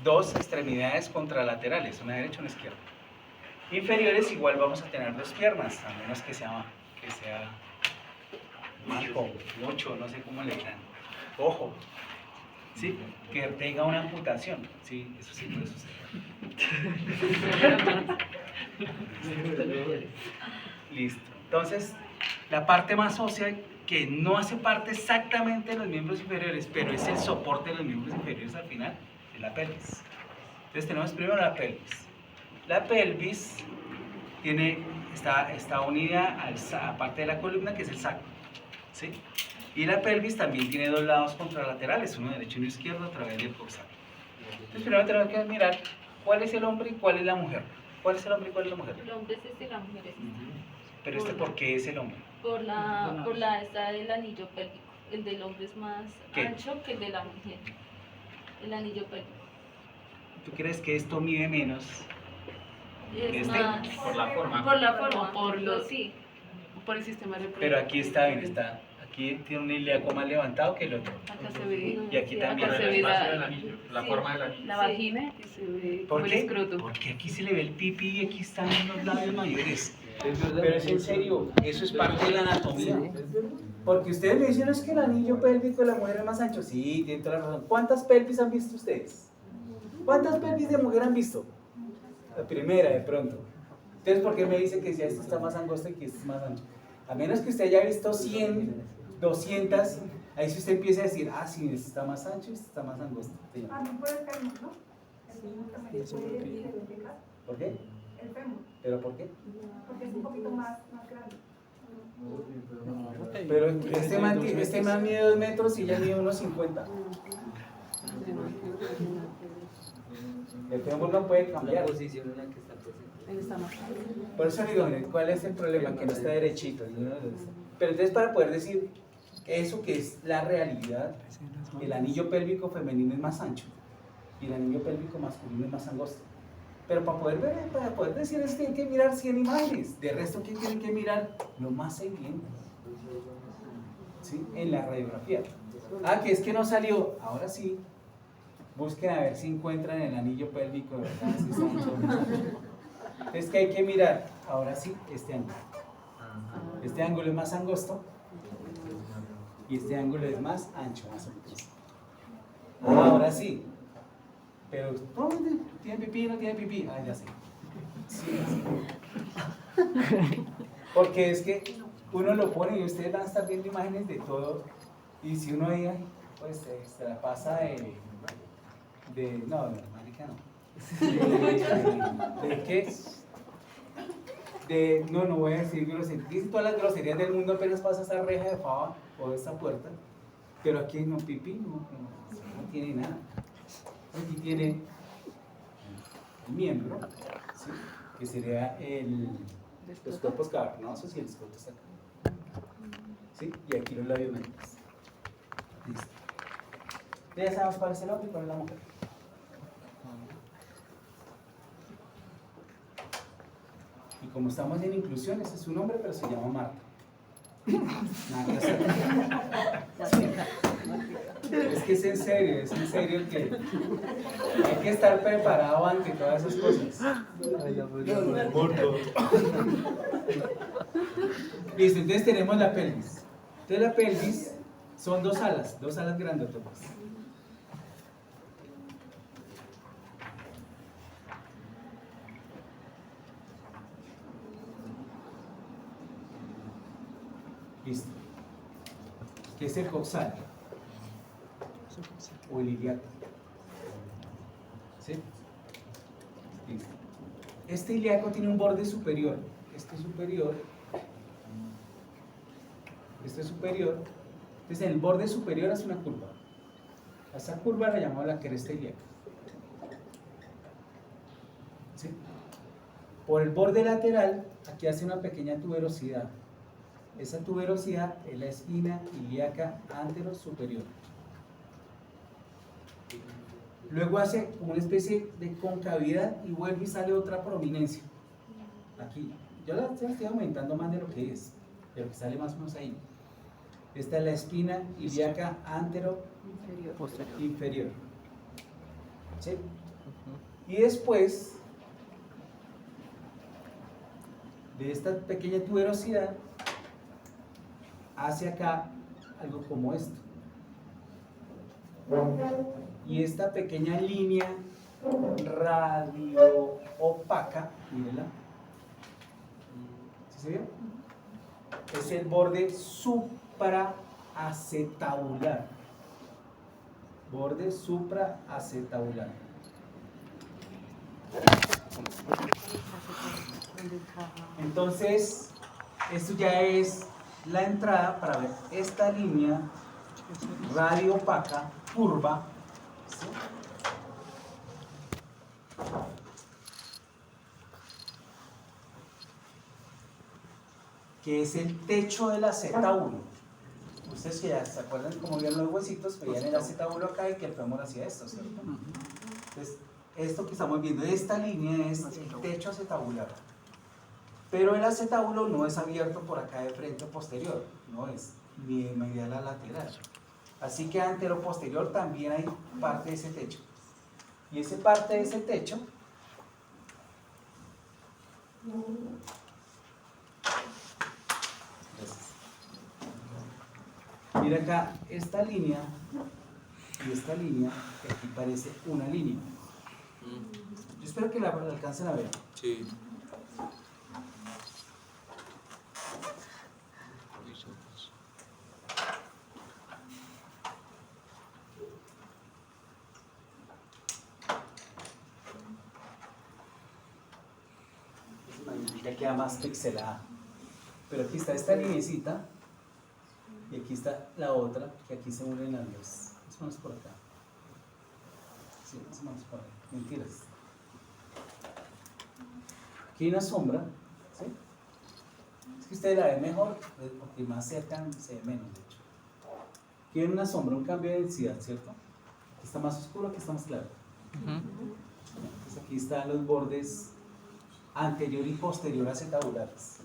dos extremidades contralaterales, una derecha y una izquierda. Inferiores igual vamos a tener dos piernas, a menos que sea manco, mucho, no sé cómo le dirán, ojo, ¿sí? Que tenga una amputación, sí, eso sí puede suceder. Listo, entonces la parte más ósea que no hace parte exactamente de los miembros inferiores, pero es el soporte de los miembros inferiores al final, es la pelvis. Entonces tenemos primero la pelvis. La pelvis está unida a parte de la columna, que es el sacro, ¿sí? Y la pelvis también tiene dos lados contralaterales, uno derecho y uno izquierdo a través del coxal. Entonces primero tenemos que mirar cuál es el hombre y cuál es la mujer. ¿Cuál es el hombre y cuál es la mujer? El hombre es este, la mujer es esta. Pero ¿por qué es el hombre? Está del anillo pélvico. El del hombre es más ancho que el de la mujer. El anillo pélvico. ¿Tú crees que esto mide menos? Es más, por la forma. Por la forma, sí. Por el sistema reproductivo. Pero aquí está bien, aquí tiene un ilíaco más levantado que el otro. Acá se ve. Y aquí también. Acá se ve la forma del anillo. la vagina y se ve ¿Por como el qué? escroto. Porque aquí se le ve el pipí y aquí están los labios mayores. Pero es en serio, eso es parte de la anatomía. Porque ustedes me dicen, es que el anillo pélvico de la mujer es más ancho. Sí, tienen toda la razón. ¿Cuántas pelvis han visto ustedes? ¿Cuántas pelvis de mujer han visto? La primera, de pronto. Entonces, ¿por qué me dicen que si esto está más angosto y que esto es más ancho? A menos que usted haya visto 100, 200, ahí si usted empieza a decir, sí, este está más ancho y este está más angosto. Sí. También por el fémur, ¿no? El fémur también puede identificar. ¿Por qué? El fémur. ¿Pero por qué? Porque es un poquito más grande. Pero este man mide 2 metros y ella mide unos 50. El fémur no puede cambiar. Él está más. Por eso digo, ¿cuál es el problema? Que no está derechito. Pero entonces, para poder decir eso que es la realidad, el anillo pélvico femenino es más ancho y el anillo pélvico masculino es más angosto. Pero para poder decir eso tienen que mirar 100 imágenes. De resto, ¿qué tienen que mirar? Lo más evidente, ¿sí? En la radiografía. Que es que no salió. Ahora sí, busquen a ver si encuentran el anillo pélvico de verdad. Si está ancho o no. Entonces, ¿qué hay que mirar? Ahora sí, este ángulo. Este ángulo es más angosto y este ángulo es más ancho, más obtuso. Ahora sí. Pero, ¿tiene pipí? ¿No tiene pipí? Ya sé. Sí, sí. Porque es que uno lo pone y ustedes van a estar viendo imágenes de todo. Y si uno diga, pues se la pasa no, marica no. ¿De qué? No voy a decir groserías. Dicen todas las groserías del mundo apenas pasa esa reja de fava o esta puerta. Pero aquí no, pipí, no tiene nada. Aquí tiene el miembro, ¿sí? Que sería los cuerpos cavernosos y el escroto está acá. ¿Sí? Y aquí los labios mayores. Listo. Ya sabemos cuál es el hombre y cuál es la mujer. Y como estamos en inclusión, ese es su nombre, pero se llama Marta. Nada que hacer. Sí. Es que es en serio que hay que estar preparado ante todas esas cosas. Listo, entonces tenemos la pelvis. Entonces la pelvis son dos alas grandototas. Listo. ¿Qué es el coxal? O el ilíaco. ¿Sí? Listo. Este ilíaco tiene un borde superior. Este superior. Entonces, en el borde superior hace una curva. A esa curva la llamamos la cresta ilíaca. ¿Sí? Por el borde lateral, aquí hace una pequeña tuberosidad. Esa tuberosidad es la espina ilíaca antero-superior. Luego hace como una especie de concavidad y vuelve y sale otra prominencia. Aquí, yo la estoy aumentando más de lo que es, pero que sale más o menos ahí. Esta es la espina ilíaca antero-inferior. ¿sí? Y después de esta pequeña tuberosidad hacia acá algo como esto. Y esta pequeña línea radio opaca, mírenla, ¿sí se vio? Es el borde supraacetabular. Borde supraacetabular. Entonces, esto ya es la entrada para ver esta línea radio opaca, curva, ¿sí? Que es el techo del acetábulo. Ustedes que ya se acuerdan cómo veían los huesitos, veían el acetábulo acá y que el fémur hacía esto, ¿cierto? Entonces, esto que estamos viendo, esta línea es el techo acetabular. Pero el acetábulo no es abierto por acá de frente o posterior, no es ni de medial a lateral. Así que antero posterior también hay parte de ese techo. Y esa parte de ese techo mira acá, esta línea y esta línea, que aquí parece una línea. Yo espero que la alcancen a ver. Sí. Ya queda más pixelada. Pero aquí está esta linecita y aquí está la otra, que aquí se unen las dos. Más o menos por acá. Sí, más o menos por ahí. Mentiras. Aquí hay una sombra, ¿sí? Es que ustedes la ven mejor, porque más cerca se ve menos, de hecho. Aquí hay una sombra, un cambio de densidad, ¿cierto? Aquí está más oscuro, aquí está más claro. Entonces aquí están los bordes anterior y posterior acetabulares.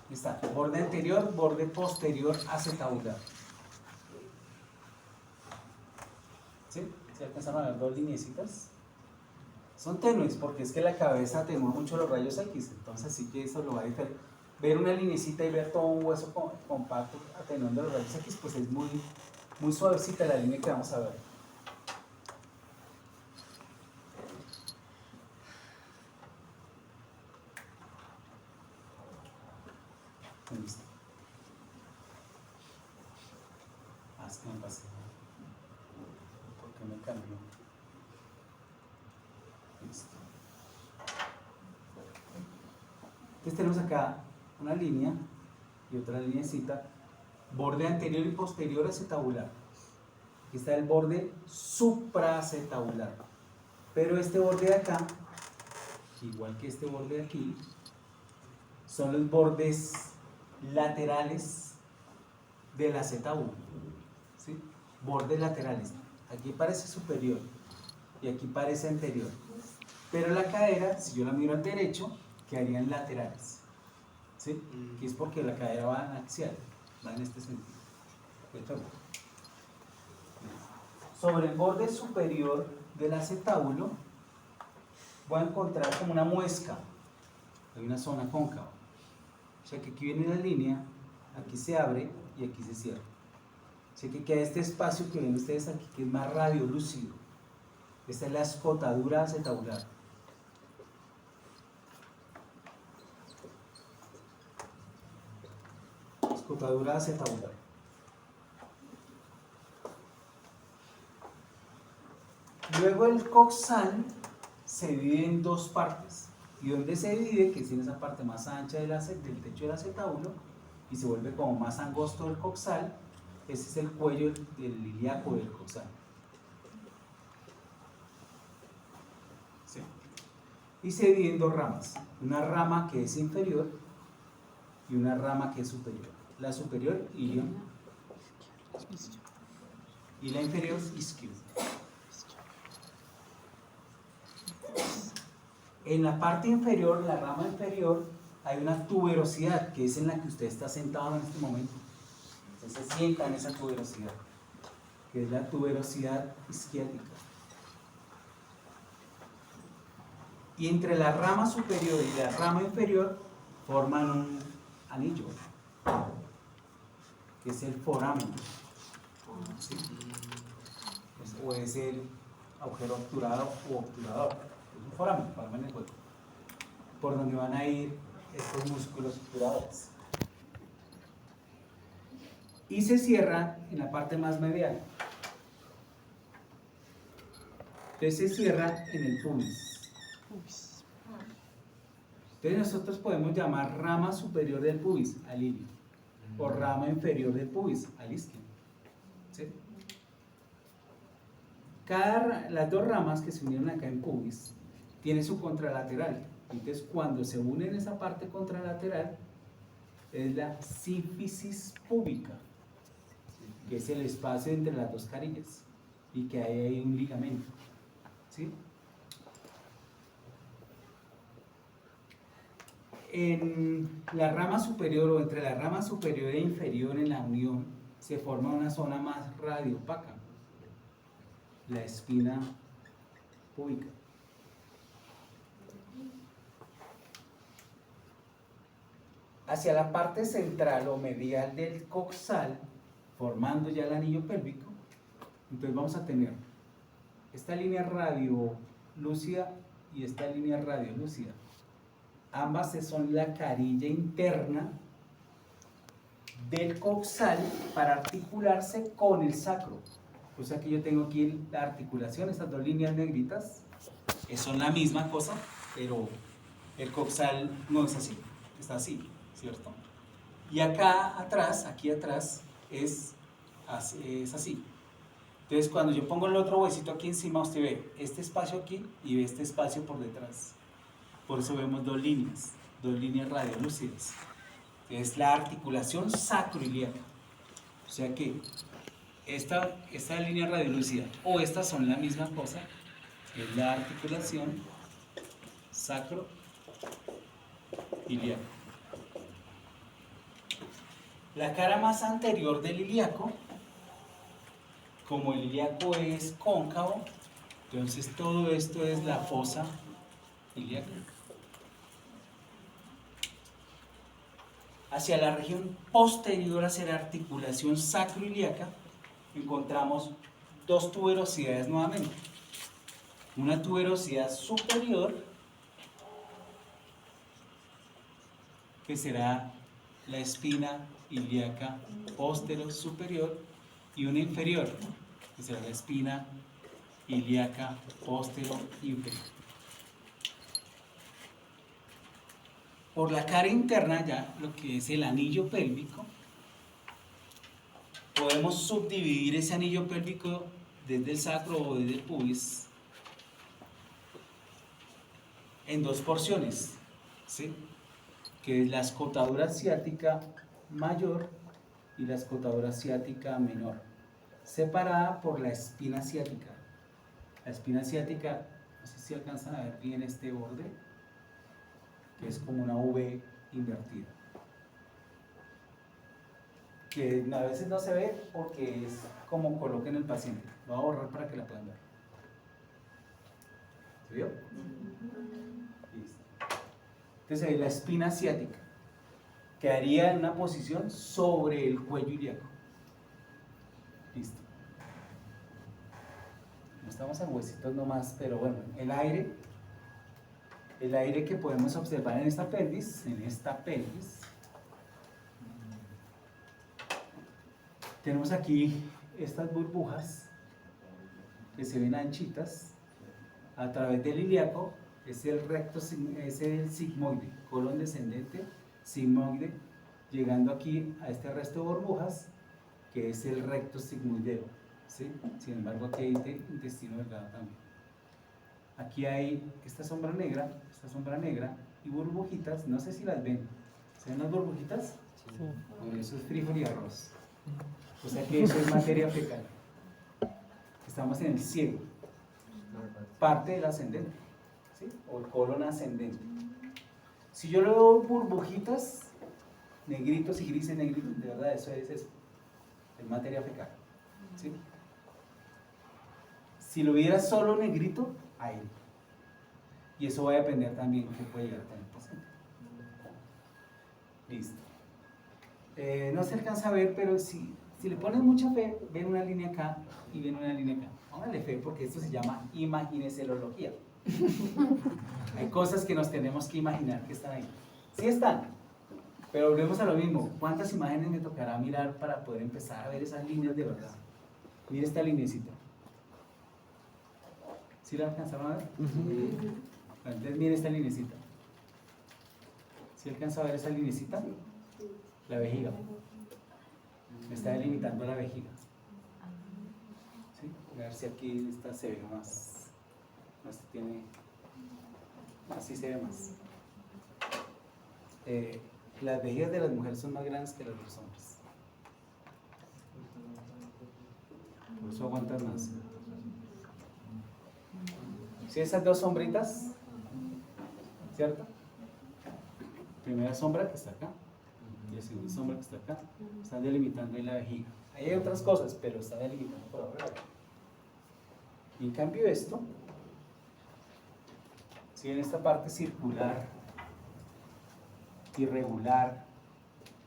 Está borde anterior, borde posterior acetabular. ¿Sí? ¿Se alcanzaron a ver dos lineecitas? Son tenues porque es que la cabeza atenúa mucho los rayos X, entonces sí que eso lo va a diferenciar. Ver una linecita y ver todo un hueso compacto atenuando los rayos X, pues es muy, muy suavecita la línea que vamos a ver. Listo. Ah, es que me pasé. ¿Por qué me cambió? Listo. Entonces tenemos acá una línea y otra lineecita, borde anterior y posterior acetabular. Aquí está el borde supraacetabular. Pero este borde de acá, igual que este borde de aquí, son los bordes laterales del acetábulo, ¿sí? Bordes laterales. Aquí parece superior y aquí parece anterior. Pero la cadera, si yo la miro al derecho, quedarían laterales, ¿sí? Que es porque la cadera va en axial, va en este sentido. Sobre el borde superior del acetábulo voy a encontrar como una muesca, hay una zona cóncava. O sea que aquí viene la línea, aquí se abre y aquí se cierra. O sea que queda este espacio que ven ustedes aquí, que es más radiolúcido. Esta es la escotadura acetabular. Escotadura acetabular. Luego el coxal se divide en dos partes. ¿Y dónde se divide? Que es en esa parte más ancha del techo del acetábulo y se vuelve como más angosto el coxal. Ese es el cuello del ilíaco del coxal. ¿Sí? Y se divide en dos ramas. Una rama que es inferior y una rama que es superior. La superior ilion y la inferior isquio. En la parte inferior, la rama inferior, hay una tuberosidad que es en la que usted está sentado en este momento. Usted se sienta en esa tuberosidad, que es la tuberosidad isquiática. Y entre la rama superior y la rama inferior forman un anillo, que es el foramen, ¿sí? O es el agujero obturado o obturador, es un foramen del cuerpo, por donde van a ir estos músculos obturadores. Y se cierra en la parte más medial. Entonces se cierra en el pubis. Entonces nosotros podemos llamar rama superior del pubis al ilio o rama inferior del pubis al isquio. ¿Sí? Las dos ramas que se unieron acá en pubis tienen su contralateral. Entonces cuando se unen esa parte contralateral es la sínfisis púbica, que es el espacio entre las dos carillas y que ahí hay un ligamento. ¿Sí? En la rama superior o entre la rama superior e inferior en la unión se forma una zona más radioopaca, la espina púbica. Hacia la parte central o medial del coxal, formando ya el anillo pélvico, entonces vamos a tener esta línea radiolúcida y esta línea radiolúcida. Ambas son la carilla interna del coxal para articularse con el sacro. O sea que yo tengo aquí la articulación, estas dos líneas negritas, son la misma cosa, pero el coxal no es así, está así, ¿cierto? Y acá atrás, aquí atrás, es así. Entonces cuando yo pongo el otro huesito aquí encima, usted ve este espacio aquí y ve este espacio por detrás. Por eso vemos dos líneas radiolúcidas. Es la articulación sacroiliaca. O sea que esta línea radiolúcida o estas son la misma cosa, es la articulación sacroiliaca. La cara más anterior del ilíaco, como el ilíaco es cóncavo, entonces todo esto es la fosa ilíaca. Hacia la región posterior, hacia la articulación sacroiliaca, encontramos dos tuberosidades nuevamente. Una tuberosidad superior, que será la espina ilíaca posterior superior, y una inferior, que será la espina ilíaca posterior inferior. Por la cara interna, ya lo que es el anillo pélvico, podemos subdividir ese anillo pélvico desde el sacro o desde el pubis en dos porciones, ¿sí? Que es la escotadura ciática mayor y la escotadura ciática menor, separada por la espina ciática. La espina ciática, no sé si alcanzan a ver bien este borde, que es como una V invertida, que a veces no se ve porque es como coloquen el paciente. Lo voy a borrar para que la puedan ver. ¿Se vio? Listo. Entonces ahí la espina ciática quedaría en una posición sobre el cuello ilíaco. Listo. No estamos en huesitos nomás, pero bueno, el aire que podemos observar en esta pelvis, tenemos aquí estas burbujas que se ven anchitas a través del ilíaco. Es el recto, es el sigmoide, colon descendente, sigmoide, llegando aquí a este resto de burbujas que es el recto sigmoideo, ¿sí? Sin embargo aquí hay intestino delgado también. Aquí hay esta sombra negra y burbujitas, no sé si las ven. ¿Se ven las burbujitas? Sí. Bueno, eso es frijol y arroz. O sea que eso es materia fecal. estamos en el cielo, parte del ascendente, ¿sí? O el colon ascendente. Si yo le veo burbujitas, negritos y grises, negritos, de verdad eso, es materia fecal, ¿sí? Si lo viera solo negrito, aire. Y eso va a depender también que puede llegar a tener el paciente. Listo. No se alcanza a ver, pero si le ponen mucha fe, ven una línea acá y ven una línea acá. Póngale fe porque esto se llama imagineselología. Hay cosas que nos tenemos que imaginar que están ahí. Sí están, pero volvemos a lo mismo. ¿Cuántas imágenes me tocará mirar para poder empezar a ver esas líneas de verdad? Mire esta linecita. ¿Sí la alcanzaron a ver? Entonces mire esta linecita. ¿Sí alcanza a ver esa linecita? La vejiga. Me está delimitando la vejiga. ¿Sí? A ver si aquí esta se ve más. Esta tiene. Así se ve más. Las vejigas de las mujeres son más grandes que las de los hombres. Por eso aguantan más. ¿Sí? Esas dos sombritas, ¿cierto? Primera sombra que está acá y la segunda sombra que está acá, están delimitando ahí la vejiga. Ahí hay otras cosas, pero está delimitando por ahora. Y en cambio esto, si en esta parte circular, irregular,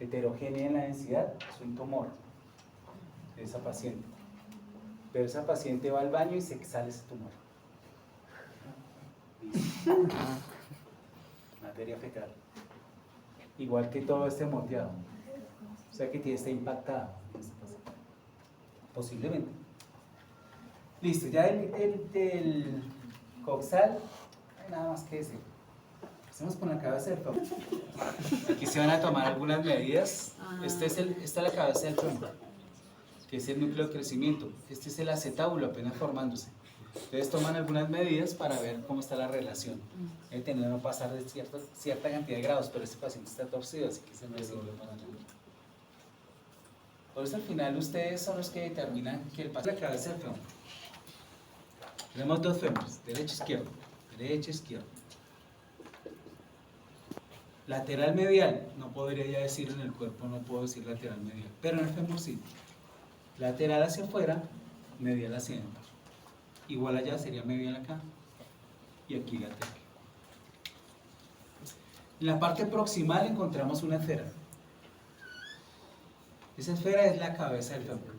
heterogénea en la densidad, es un tumor de esa paciente. Pero esa paciente va al baño y se exhala ese tumor. Materia fecal. Igual que todo este moteado. O sea que está impactada. Posiblemente. Listo, ya del coxal, no hay nada más que decir. Empecemos con la cabeza del fémur. Aquí se van a tomar algunas medidas. Esta es la cabeza del fémur, que es el núcleo de crecimiento. Este es el acetábulo apenas formándose. Entonces toman algunas medidas para ver cómo está la relación. Debe tener no pasar de cierta cantidad de grados, pero este paciente está torcido, así que se me sirve para nada. Por eso al final ustedes son los que determinan que el paciente es la cabeza del fémur. Tenemos dos fémures, derecha e izquierda, derecha e izquierda. Lateral medial, no podría ya decir en el cuerpo, no puedo decir lateral medial, pero en el fémur sí. Lateral hacia afuera, medial hacia adentro. Igual allá sería medial acá y aquí lateral. En la parte proximal encontramos una esfera. Esa esfera es la cabeza del fémur.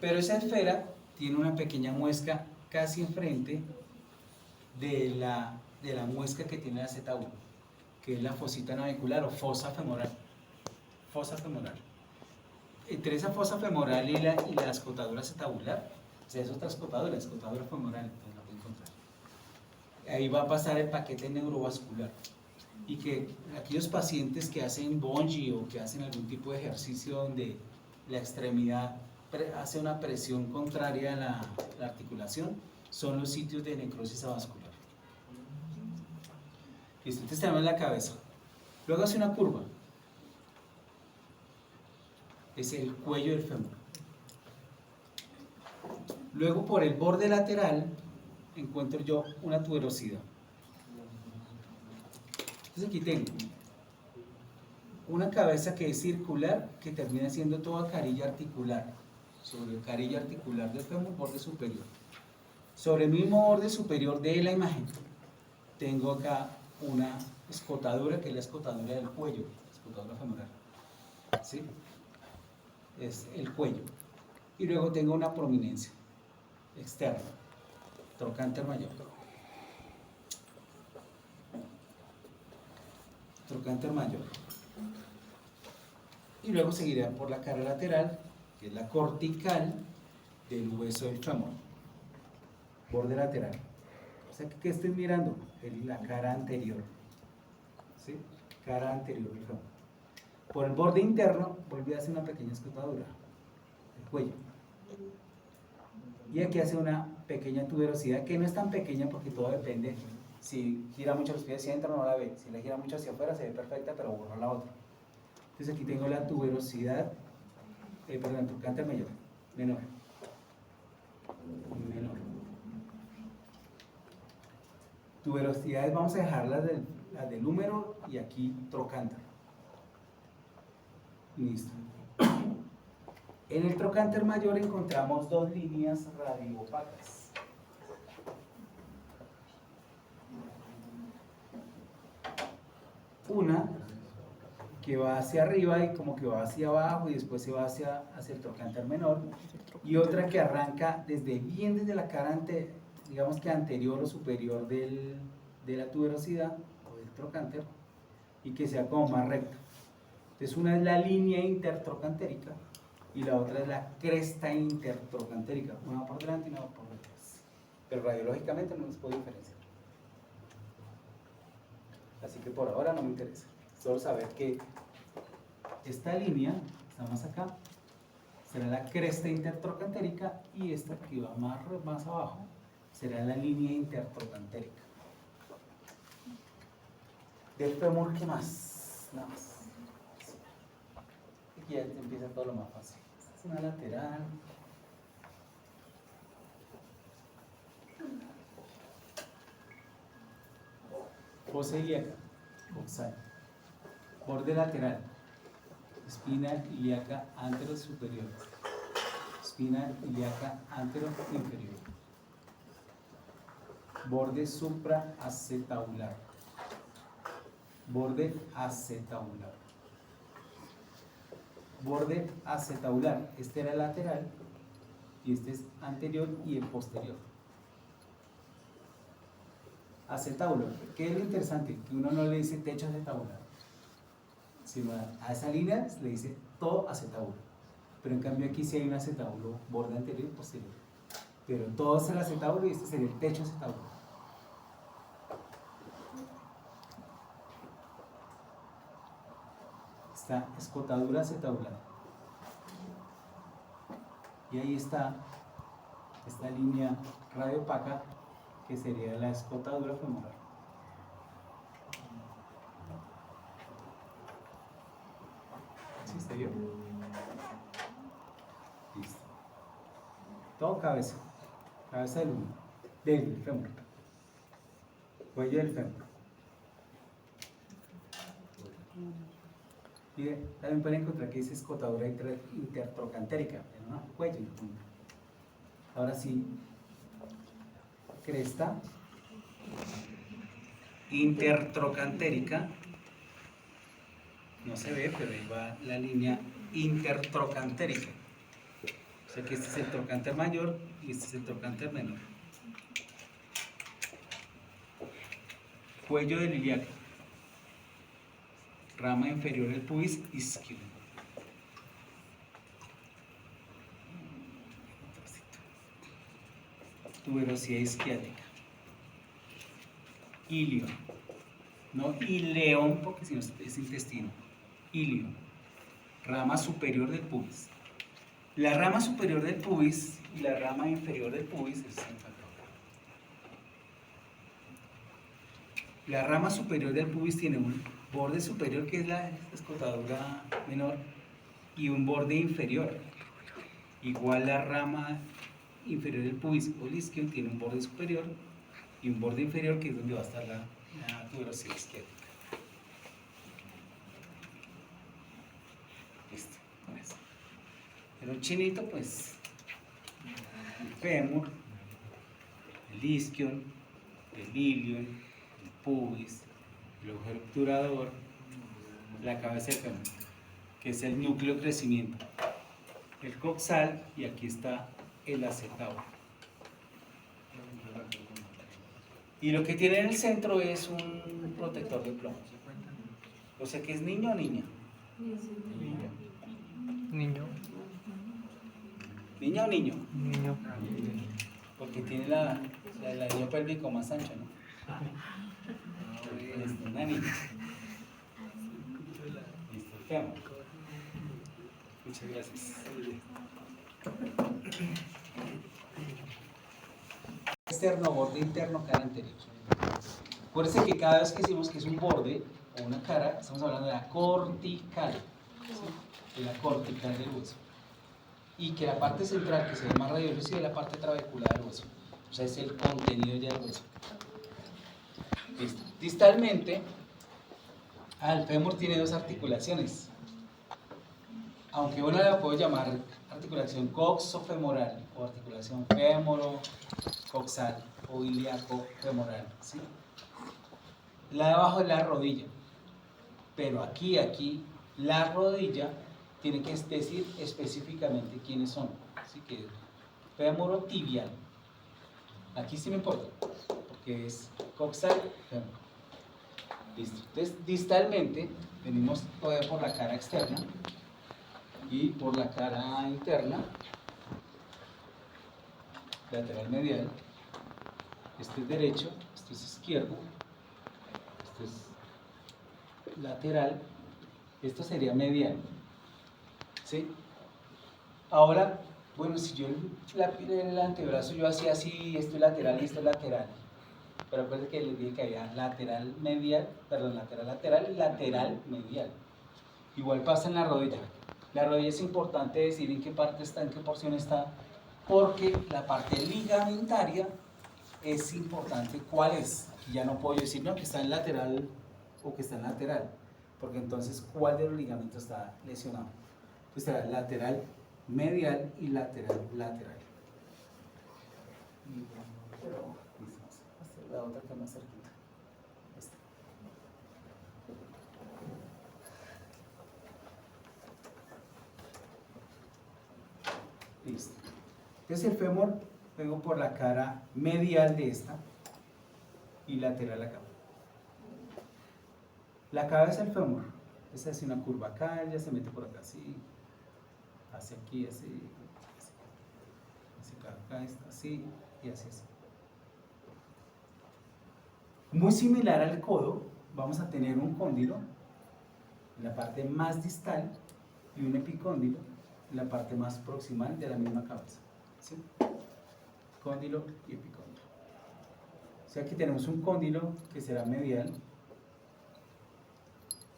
Pero esa esfera tiene una pequeña muesca casi enfrente de la muesca que tiene el acetábulo, que es la fosita navicular o fosa femoral. Fosa femoral. Entre esa fosa femoral y la escotadura acetabular, o sea, es otra escotadura femoral, entonces la pueden encontrar. Ahí va a pasar el paquete neurovascular. Y que aquellos pacientes que hacen bungee o que hacen algún tipo de ejercicio donde la extremidad hace una presión contraria a la articulación, son los sitios de necrosis avascular. Listo, entonces tenemos la cabeza. Luego hace una curva. Es el cuello del fémur. Luego por el borde lateral encuentro yo una tuberosidad. Entonces aquí tengo una cabeza que es circular, que termina siendo toda carilla articular. Sobre carilla articular del fémur, borde superior. Sobre el mismo borde superior de la imagen, tengo acá una escotadura, que es la escotadura del cuello, escotadura femoral. ¿Sí? Es el cuello. Y luego tengo una prominencia externa, trocánter mayor. Trocánter mayor. Y luego seguirá por la cara lateral, que es la cortical del hueso del fémur. Borde lateral. O sea, ¿qué estoy mirando? La cara anterior. ¿Sí? Cara anterior del fémur. Por el borde interno, volví a hacer una pequeña escotadura. El cuello. Y aquí hace una pequeña tuberosidad, que no es tan pequeña porque todo depende. Si gira mucho los pies hacia adentro no la ve, si la gira mucho hacia afuera se ve perfecta, pero borra la otra. Entonces aquí tengo la tuberosidad, perdón, el trocánter mayor, menor. Tuberosidades vamos a dejar las del húmero y aquí trocánter. Listo. En el trocánter mayor encontramos dos líneas radioopacas. Una que va hacia arriba y como que va hacia abajo y después se va hacia el trocánter menor, y otra que arranca desde la cara digamos que anterior o superior de la tuberosidad o del trocánter, y que sea como más recta. Entonces una es la línea intertrocantérica y la otra es la cresta intertrocantérica, una va por delante y una va por detrás, pero radiológicamente no les puedo diferenciar, así que por ahora no me interesa, solo saber que esta línea, está más acá, será la cresta intertrocantérica, y esta que va más abajo será la línea intertrocantérica. Del fémur, ¿qué más? Nada más. Aquí ya empieza todo lo más fácil. Esta es una lateral. Fosa ilíaca, coxal. Borde lateral. Espina ilíaca antero-superior. Espina ilíaca antero-inferior. Borde supraacetabular. Borde acetabular. Borde acetabular. Este era el lateral y este es anterior y el posterior. Acetábulo. ¿Qué es lo interesante? Que uno no le dice techo acetabular, sino a esa línea le dice todo acetábulo. Pero en cambio aquí sí hay un acetábulo, borde anterior y posterior. Pero todo es el acetábulo y este sería el techo acetábulo. Está escotadura acetabular. Y ahí está esta línea radiopaca que sería la escotadura femoral. ¿Sí se vio? Listo. Todo cabeza del uno, del fémur, cuello del fémur. Y también pueden encontrar que dice escotadura intertrocantérica, ¿no? Cuello. Ahora sí, cresta intertrocantérica, no se ve, pero ahí va la línea intertrocantérica. O sea que este es el trocánter mayor y este es el trocánter menor. Cuello del ilíaco. Rama inferior del pubis isquio. Tuberosidad isquiática. Ilio. No ileón, porque si no es intestino. Ilio. Rama superior del pubis. La rama superior del pubis y la rama inferior del pubis es la rama superior del pubis tiene un borde superior, que es la escotadura menor, y un borde inferior. Igual la rama inferior del pubis o el isquio tiene un borde superior y un borde inferior, que es donde va a estar la tuberosidad isquiática. Listo, con eso. Pero un chinito, pues, el fémur, el isquio, el ilion, el pubis, el agujero obturador, la cabeza del fémur, que es el núcleo de crecimiento, el coxal, y aquí está el acetábulo. Y lo que tiene en el centro es un protector de plomo. O sea que es niño o niña. Niño. ¿Niña o niño? Niño. Porque tiene el anillo pélvico más ancho, ¿no? Listo, una niña. Listo, el fémur. Muchas gracias. Externo, borde interno, cara anterior. Acuérdense que cada vez que decimos que es un borde o una cara, estamos hablando de la cortical, ¿sí? De la cortical del hueso. Y que la parte central, que se llama radiológica, es la parte trabecular del hueso. O sea, es el contenido ya del hueso. Listo. Distalmente, el fémur tiene dos articulaciones. Aunque uno la puedo llamar articulación coxofemoral o articulación fémoro-coxal o ilíaco-femoral, ¿sí? La de abajo es la rodilla, pero aquí, la rodilla tiene que decir específicamente quiénes son. Así que fémoro-tibial. Aquí sí me importa, porque es coxal, fémoro. Listo. Entonces, distalmente, venimos todavía por la cara externa y por la cara interna, lateral medial. Este es derecho, este es izquierdo, este es lateral, esto sería medial, ¿sí? Ahora, bueno, si yo el antebrazo yo hacía así, esto es lateral y esto es lateral, pero acuérdense que les dije que había lateral medial, perdón, lateral y lateral medial. Igual pasa en la rodilla. La rodilla es importante decir en qué parte está, en qué porción está, porque la parte ligamentaria es importante cuál es. Aquí ya no puedo decir no, que está en lateral o que está en lateral, porque entonces cuál de los ligamentos está lesionado. Entonces será lateral medial y lateral lateral. Pero vamos a hacer la otra que más cerquita. Esta. Listo. Entonces el fémur vengo por la cara medial de esta y lateral acá. La cabeza del fémur, esa hace una curva acá, ya se mete por acá así, hacia aquí, así, hacia acá, está así y así así. Muy similar al codo, vamos a tener un cóndilo en la parte más distal y un epicóndilo en la parte más proximal de la misma cabeza. ¿Sí? Cóndilo y epicóndilo. O sea, aquí tenemos un cóndilo que será medial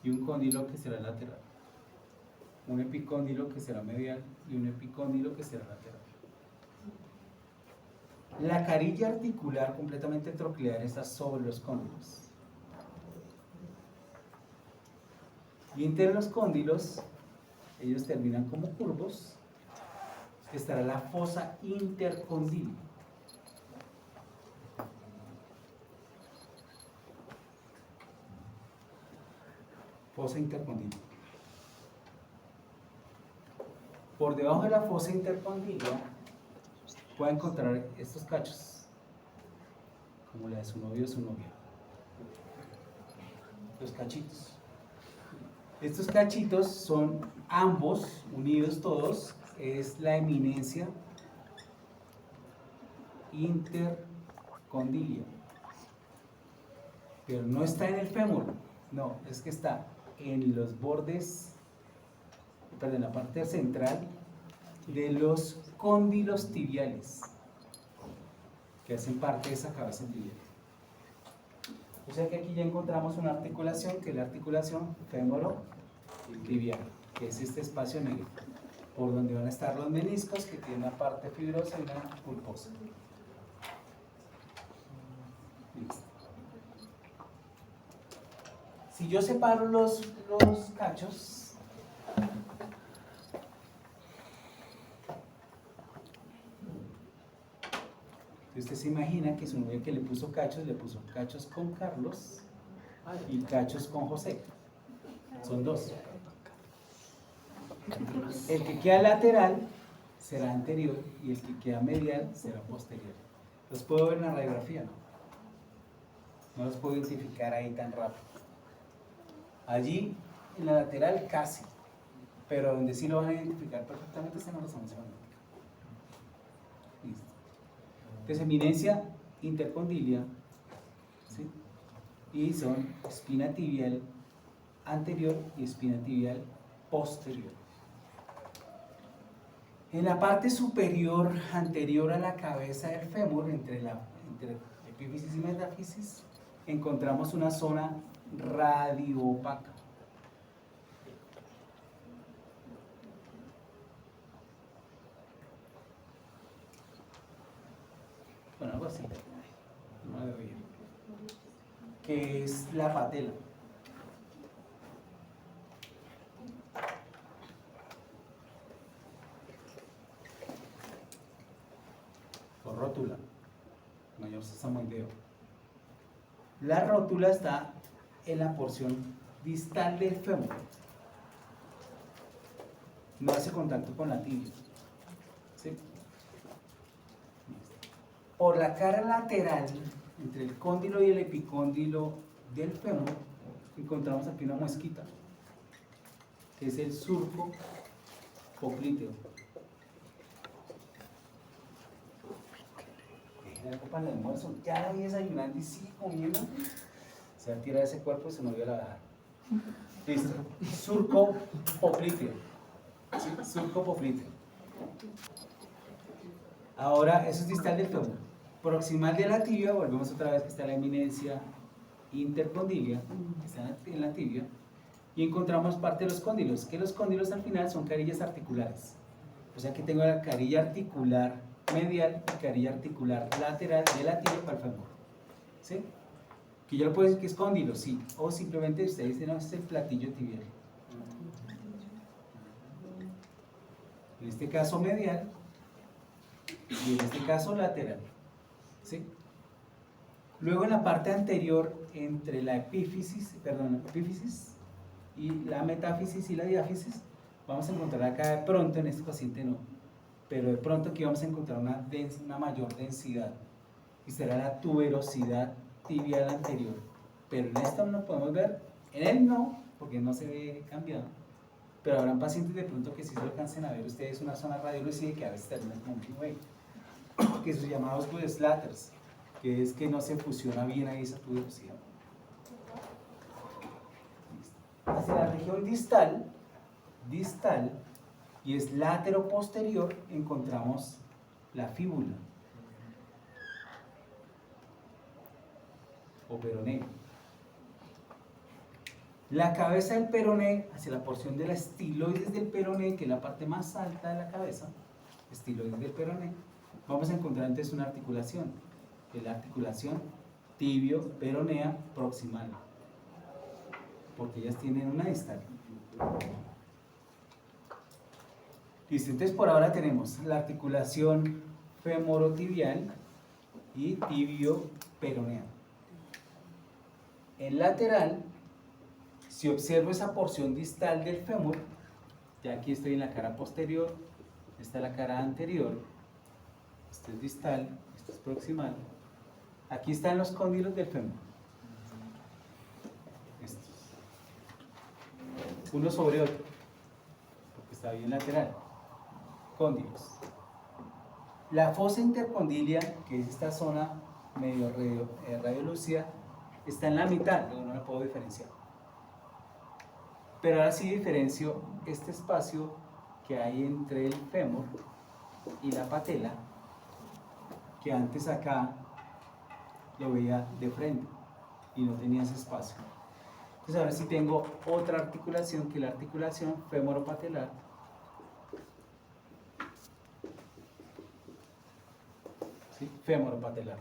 y un cóndilo que será lateral. Un epicóndilo que será medial y un epicóndilo que será lateral. La carilla articular completamente troclear está sobre los cóndilos. Y entre los cóndilos, ellos terminan como curvos, estará la fosa intercondil. Fosa intercondil. Por debajo de la fosa intercondilia puede encontrar estos cachos, como la de su novio o su novia. Los cachitos. Estos cachitos son ambos, unidos todos, es la eminencia intercondilia. Pero no está en el fémur, no, es que está en los bordes, perdón, en la parte central de los cóndilos tibiales, que hacen parte de esa cabeza tibial. O sea que aquí ya encontramos una articulación, que es la articulación fémoro-tibial, que es este espacio negro, por donde van a estar los meniscos, que tienen una parte fibrosa y una pulposa. Listo. Si yo separo los cachos, usted se imagina que su novia que le puso cachos con Carlos y cachos con José. Son dos. El que queda lateral será anterior y el que queda medial será posterior. ¿Los puedo ver en la radiografía? No los puedo identificar ahí tan rápido. Allí, en la lateral, casi. Pero donde sí lo van a identificar perfectamente es en la resonancia magnética. Listo. Entonces, eminencia intercondilia, ¿sí? Y son espina tibial anterior y espina tibial posterior. En la parte superior, anterior a la cabeza del fémur, entre epífisis y metáfisis, encontramos una zona radioopaca. Bueno, algo así. No lo veo bien. que es la patela. O rótula, mayor samoideo. La rótula está en la porción distal del fémur. No hace contacto con la tibia. ¿Sí? Por la cara lateral, entre el cóndilo y el epicóndilo del fémur, encontramos aquí una muesquita, que es el surco popliteo. La copa de almuerzo, ya la vi desayunando y sigue comiendo. Se va a tirar ese cuerpo y se nos vio la dar. Listo. Surco popliteo. ¿Sí? Surco popliteo. Ahora, eso es distal del fémur. Proximal de la tibia, volvemos otra vez que está la eminencia intercondilia, que está en la tibia, y encontramos parte de los cóndilos, que los cóndilos al final son carillas articulares. O sea que tengo la carilla articular medial y carilla articular lateral de la tibia para el fémur. ¿Sí? Que yo le puedo decir que es cóndilo, sí, o simplemente ustedes dicen, no, este es el platillo tibial. En este caso medial y en este caso lateral. ¿Sí? Luego en la parte anterior, entre la epífisis y la metáfisis y la diáfisis, vamos a encontrar acá de pronto, en este paciente no, pero de pronto aquí vamos a encontrar una mayor densidad, y será la tuberosidad tibial anterior. Pero en esto no podemos ver, en él no, porque no se ve cambiado, pero habrán pacientes de pronto que sí se alcancen a ver ustedes una zona radiolúcida que a veces termina como un way, que son llamados slatters, que es que no se fusiona bien ahí esa tuberosidad. Hacia la región distal, y es látero posterior, encontramos la fíbula o peroné. La cabeza del peroné, hacia la porción de la estiloides del peroné, que es la parte más alta de la cabeza, estiloides del peroné, vamos a encontrar entonces una articulación, que es la articulación tibio-peronea proximal, porque ellas tienen una distal. Listo, entonces por ahora tenemos la articulación femorotibial y tibio-peronea. En lateral, si observo esa porción distal del fémur, ya aquí estoy en la cara posterior, esta es la cara anterior, esto es distal, esto es proximal, aquí están los cóndilos del fémur, estos, uno sobre otro, porque está bien lateral, cóndilos. La fosa intercondilia, que es esta zona medio radiolúcida, está en la mitad, no la puedo diferenciar. Pero ahora sí diferencio este espacio que hay entre el fémur y la patela, que antes acá lo veía de frente y no tenía ese espacio. Entonces ahora sí tengo otra articulación, que es la articulación femoropatelar, ¿sí? Femoropatelar.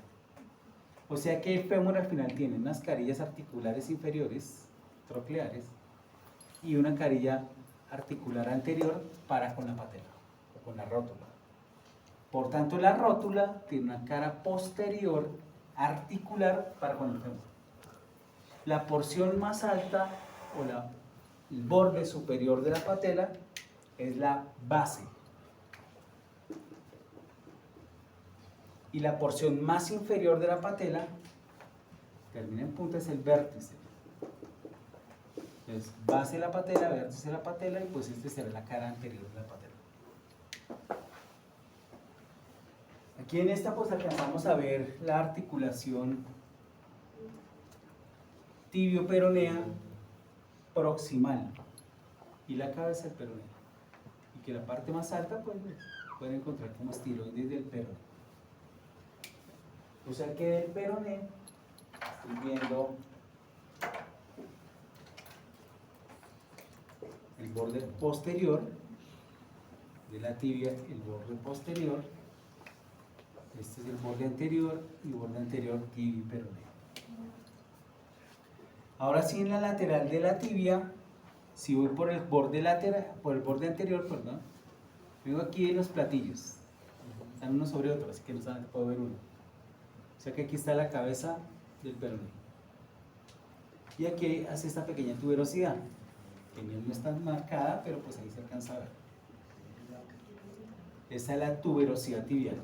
O sea que el fémur al final tiene unas carillas articulares inferiores, trocleares, y una carilla articular anterior para con la patela o con la rótula. Por tanto, la rótula tiene una cara posterior articular para con el fémur. La porción más alta o el borde superior de la patela es la base. Y la porción más inferior de la patela, termina en punta, es el vértice. Entonces, base de la patela, vértice de la patela, y pues este será la cara anterior de la patela. Aquí en esta pues alcanzamos a ver la articulación tibio-peronea proximal y la cabeza del peroné. Y que la parte más alta pues pueden encontrar como estiloides del peroné. O sea que del peroné estoy viendo el borde posterior de la tibia, el borde posterior, este es el borde anterior y borde anterior tibio y peroné. Ahora sí, en la lateral de la tibia, si voy por el borde lateral, por el borde anterior, perdón, vengo aquí en los platillos. Están uno sobre otro, así que no solamente puedo ver uno. O sea que aquí está la cabeza del peroné. Y aquí hace esta pequeña tuberosidad, que no está marcada, pero pues ahí se alcanza a ver. Esta es la tuberosidad tibial.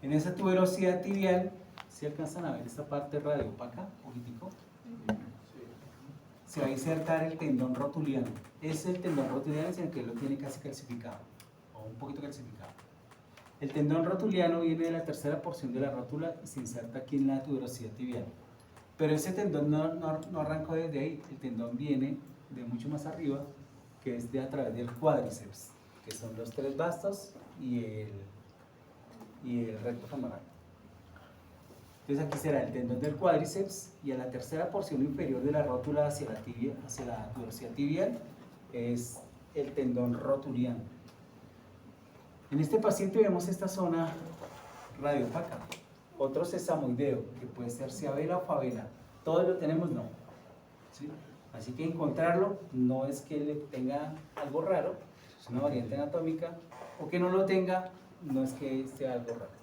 En esa tuberosidad tibial, si alcanzan a ver esta parte radiopaca, un poquitico, se va a insertar el tendón rotuliano. Es el tendón rotuliano, es el que lo tiene casi calcificado, o un poquito calcificado. El tendón rotuliano viene de la tercera porción de la rótula y se inserta aquí en la tuberosidad tibial. Pero ese tendón no arrancó desde ahí, el tendón viene de mucho más arriba, que es de a través del cuádriceps, que son los tres bastos y el recto femoral. Entonces aquí será el tendón del cuádriceps y a la tercera porción inferior de la rótula hacia la tibia, hacia la tuberosidad tibial, es el tendón rotuliano. En este paciente vemos esta zona radiopaca, otro sesamoideo, que puede ser ciabela o favela. Todos lo tenemos, no. ¿Sí? Así que encontrarlo no es que le tenga algo raro, es una variante anatómica, o que no lo tenga, no es que sea algo raro.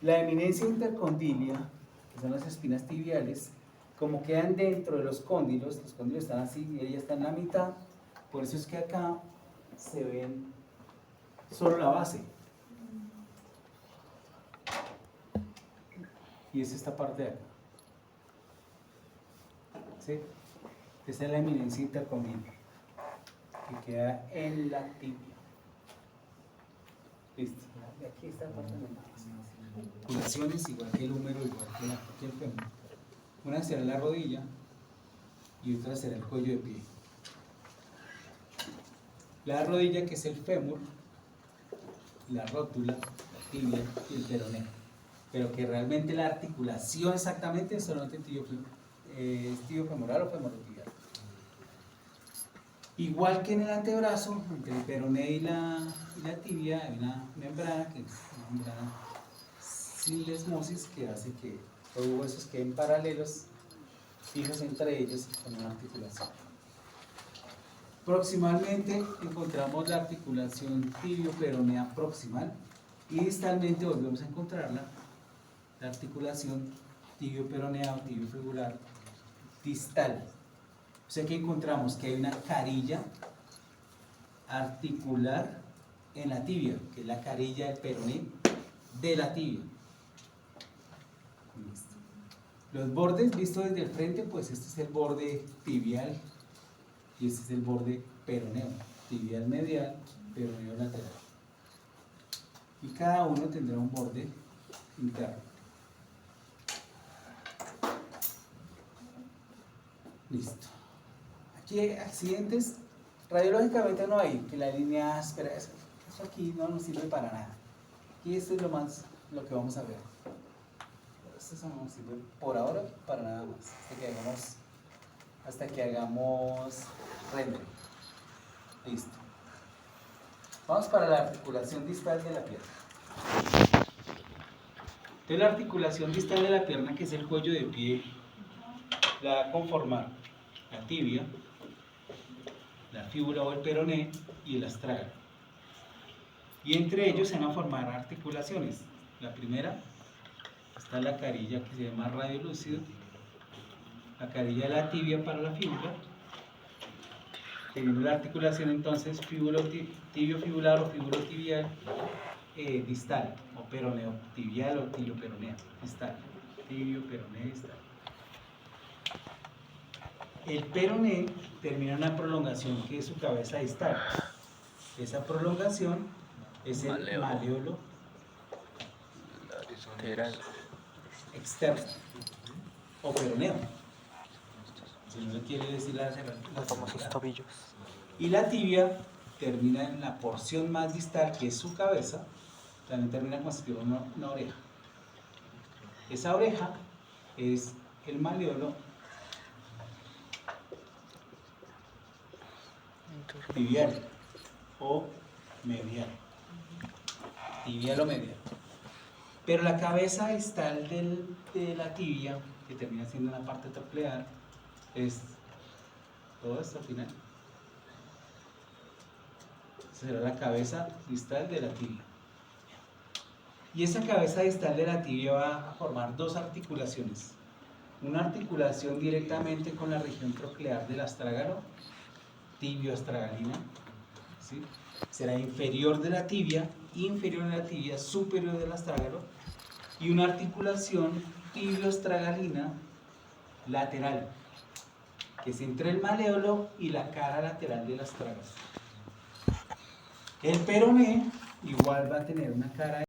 La eminencia intercondilia, que son las espinas tibiales, como quedan dentro de los cóndilos están así y ella está en la mitad, por eso es que acá se ven solo la base. Y es esta parte de acá. ¿Sí? Esa es la eminencia intercondilia, que queda en la tibia. Listo. De aquí está la parte de la articulaciones, igual que el húmero, igual que el fémur. Una será la rodilla y otra será el cuello de pie. La rodilla, que es el fémur, la rótula, la tibia y el peroneo. Pero que realmente la articulación exactamente es solamente tibio femoral o femorotibial. Igual que en el antebrazo, entre el peroné y la tibia hay una membrana, que es una membrana sin lesmosis, que hace que los huesos queden paralelos, fijos entre ellos con una articulación. Proximalmente encontramos la articulación tibio-peronea proximal y distalmente volvemos a encontrarla, la articulación tibio-peronea o tibio-fibular distal. O sea que encontramos que hay una carilla articular en la tibia, que es la carilla del peroné de la tibia. Listo. Los bordes vistos desde el frente, pues este es el borde tibial y este es el borde peroneo, tibial medial, peroneo lateral. Y cada uno tendrá un borde interno. Listo. Aquí accidentes, radiológicamente no hay, que la línea áspera, eso aquí no nos sirve para nada. Aquí esto es lo que vamos a ver. Esto no nos sirve por ahora para nada más, hasta que hagamos render. Listo. Vamos para la articulación distal de la pierna. Entonces la articulación distal de la pierna, que es el cuello de pie, la va a conformar la tibia, la fíbula o el peroné y el astragal. Y entre ellos se van a formar articulaciones. La primera está la carilla, que se llama radiolúcido, la carilla de la tibia para la fíbula. Tenemos la articulación entonces tibio-fibular o fíbulo-tibial distal, o peroneo tibial o tibio-peronea distal, tibio-peronea distal. El peroné termina en una prolongación que es su cabeza distal. Esa prolongación es el maleolo externo o peroneo, si no le quiere decir los famosos tobillos. Y la tibia termina en la porción más distal, que es su cabeza, también termina como si tuviera una oreja. Esa oreja es el maleolo tibial o medial. Tibial o medial. Pero la cabeza distal de la tibia, que termina siendo una parte troclear, es todo esto al final. Será la cabeza distal de la tibia. Y esa cabeza distal de la tibia va a formar dos articulaciones. Una articulación directamente con la región troclear del astrágalo, tibio-astragalina, ¿sí? Será inferior de la tibia, superior del astrágalo, y una articulación tibio-astragalina lateral, que es entre el maléolo y la cara lateral del astrágalo. El peroné igual va a tener una cara